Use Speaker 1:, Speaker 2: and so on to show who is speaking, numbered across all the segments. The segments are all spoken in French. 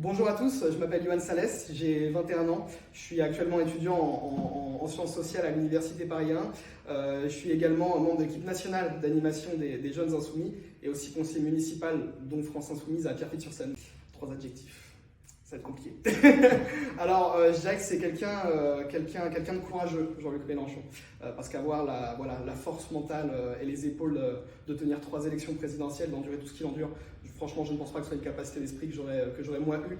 Speaker 1: Bonjour à tous, je m'appelle Yohan Salès, j'ai 21 ans, je suis actuellement étudiant en sciences sociales à l'Université Paris 1. Je suis également membre de l'équipe nationale d'animation des Jeunes Insoumis et aussi conseiller municipal dont France Insoumise à Pierrefitte-sur-Seine. 3 adjectifs. Ça va être compliqué. Alors, je dirais que c'est quelqu'un de courageux, Jean-Luc Mélenchon, parce qu'avoir la force mentale et les épaules de tenir 3 élections présidentielles, d'endurer tout ce qu'il endure, franchement, je ne pense pas que ce soit une capacité d'esprit que j'aurais moi eu.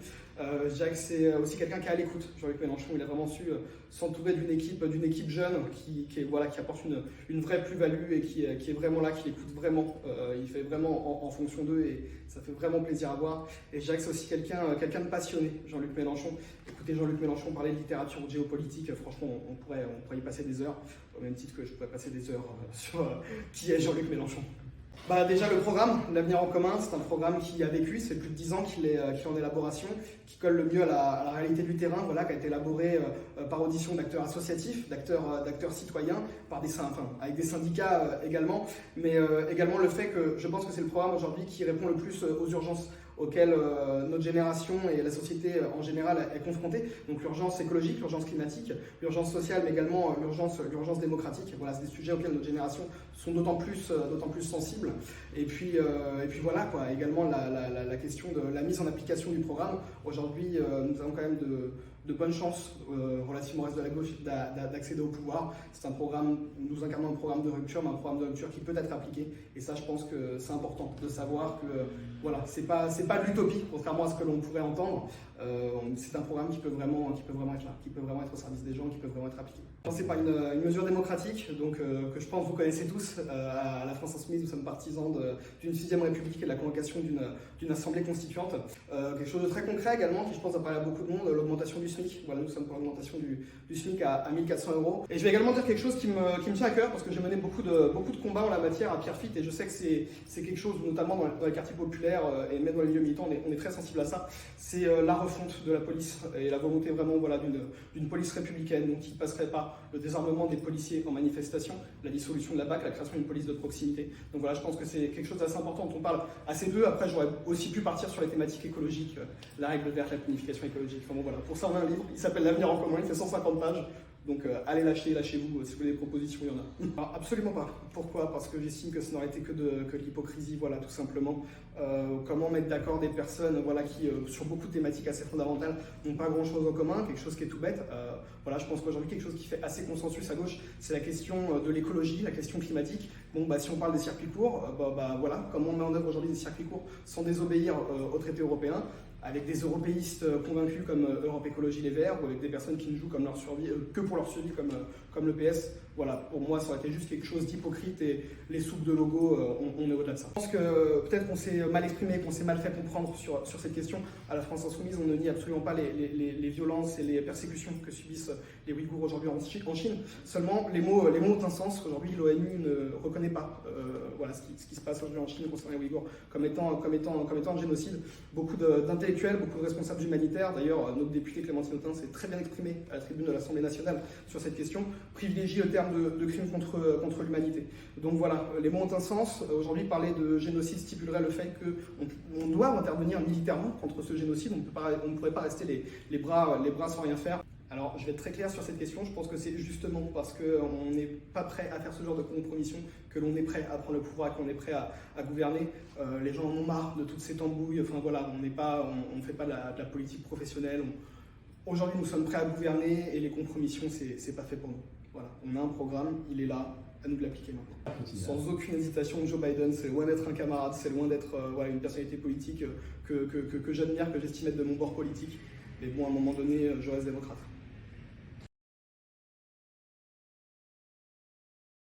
Speaker 1: Je dirais que c'est aussi quelqu'un qui est à l'écoute. Jean-Luc Mélenchon, il a vraiment su s'entourer d'une équipe jeune qui apporte une vraie plus-value et qui est vraiment là, qui l'écoute vraiment. Il fait vraiment en fonction d'eux et ça fait vraiment plaisir à voir. Et je dirais que c'est aussi quelqu'un de passionné, Jean-Luc Mélenchon. Écoutez Jean-Luc Mélenchon parler de littérature ou de géopolitique, franchement, on pourrait y passer des heures, au même titre que je pourrais passer des heures sur qui est Jean-Luc Mélenchon. Déjà le programme, l'avenir en commun, c'est un programme qui a vécu, c'est plus de 10 ans qu'il est en élaboration, qui colle le mieux à la réalité du terrain, qui a été élaboré par audition d'acteurs associatifs, d'acteurs citoyens, avec des syndicats également, mais également le fait que je pense que c'est le programme aujourd'hui qui répond le plus aux urgences auxquelles notre génération et la société en général est confrontée. Donc l'urgence écologique, l'urgence climatique, l'urgence sociale, mais également l'urgence démocratique. Voilà, c'est des sujets auxquels notre génération sont d'autant plus sensibles. Et puis voilà, quoi. Également la question de la mise en application du programme. Aujourd'hui, nous avons quand même de bonnes chances relativement au reste de la gauche d'accéder au pouvoir. C'est un programme, nous incarnons un programme de rupture, mais un programme de rupture qui peut être appliqué. Et ça, je pense que c'est important de savoir que voilà, c'est pas de l'utopie, contrairement à ce que l'on pourrait entendre. C'est un programme qui peut vraiment être là, qui peut vraiment être au service des gens, qui peut vraiment être appliqué. C'est pas une mesure démocratique, donc que je pense que vous connaissez tous. À la France Insoumise, nous sommes partisans d'une 6e République et de la convocation d'une assemblée constituante. Quelque chose de très concret également, qui je pense va parler à beaucoup de monde, l'augmentation du SMIC. Voilà, nous sommes pour l'augmentation du SMIC à 1 400 €. Et je vais également dire quelque chose qui me tient à cœur, parce que j'ai mené beaucoup de combats en la matière à Pierrefitte, et je sais que c'est quelque chose, notamment dans les quartiers populaires et même dans les milieux militants, on est très sensible à ça. C'est la refonte de la police et la volonté vraiment d'une police républicaine, donc qui passerait par le désarmement des policiers en manifestation, la dissolution de la BAC, la création d'une police de proximité. Donc voilà, je pense que c'est quelque chose d'assez important dont on parle assez peu. Après, j'aurais aussi pu partir sur les thématiques écologiques, la règle verte, la planification écologique. Enfin bon, voilà. Pour ça, on a un livre, il s'appelle L'avenir en commun, il fait 150 pages. Donc allez lâchez-vous, si vous voulez des propositions, il y en a. Alors, absolument pas. Pourquoi? Parce que j'estime que ça n'aurait été que de l'hypocrisie, voilà, tout simplement. Comment mettre d'accord des personnes qui, sur beaucoup de thématiques assez fondamentales, n'ont pas grand-chose en commun, quelque chose qui est tout bête. Voilà, je pense qu'aujourd'hui, quelque chose qui fait assez consensus à gauche, c'est la question de l'écologie, la question climatique. Bon, si on parle des circuits courts, voilà, comment on met en œuvre aujourd'hui des circuits courts sans désobéir aux traités européens, avec des européistes convaincus comme Europe Écologie Les Verts, ou avec des personnes qui ne jouent comme leur survie, que pour leur survie comme le PS. Voilà, pour moi, ça aurait été juste quelque chose d'hypocrite et les soupes de logo, on est au-delà de ça. Je pense que peut-être qu'on s'est mal exprimé, qu'on s'est mal fait comprendre sur cette question. À la France Insoumise, on ne nie absolument pas les violences et les persécutions que subissent les Ouïghours aujourd'hui en Chine. Seulement, les mots ont un sens. Aujourd'hui, l'ONU ne reconnaît pas ce qui se passe aujourd'hui en Chine concernant les Ouïghours comme étant un génocide. Beaucoup d'intellectuels, beaucoup de responsables humanitaires, d'ailleurs notre députée Clémentine Autain s'est très bien exprimée à la tribune de l'Assemblée nationale sur cette question, privilégient le terme de crimes contre l'humanité. Donc voilà, les mots ont un sens. Aujourd'hui, parler de génocide stipulerait le fait qu'on doit intervenir militairement contre ce génocide. On ne pourrait pas rester les bras sans rien faire. Alors, je vais être très clair sur cette question. Je pense que c'est justement parce qu'on n'est pas prêt à faire ce genre de compromission que l'on est prêt à prendre le pouvoir et qu'on est prêt à gouverner. Les gens en ont marre de toutes ces tambouilles. Enfin voilà, on ne fait pas de la politique professionnelle. Aujourd'hui, nous sommes prêts à gouverner et les compromissions, c'est pas fait pour nous. Voilà, on a un programme, il est là, à nous de l'appliquer maintenant. Sans aucune hésitation, Joe Biden, c'est loin d'être un camarade, c'est loin d'être une personnalité politique que j'admire, que j'estime être de mon bord politique. Mais bon, à un moment donné, je reste démocrate.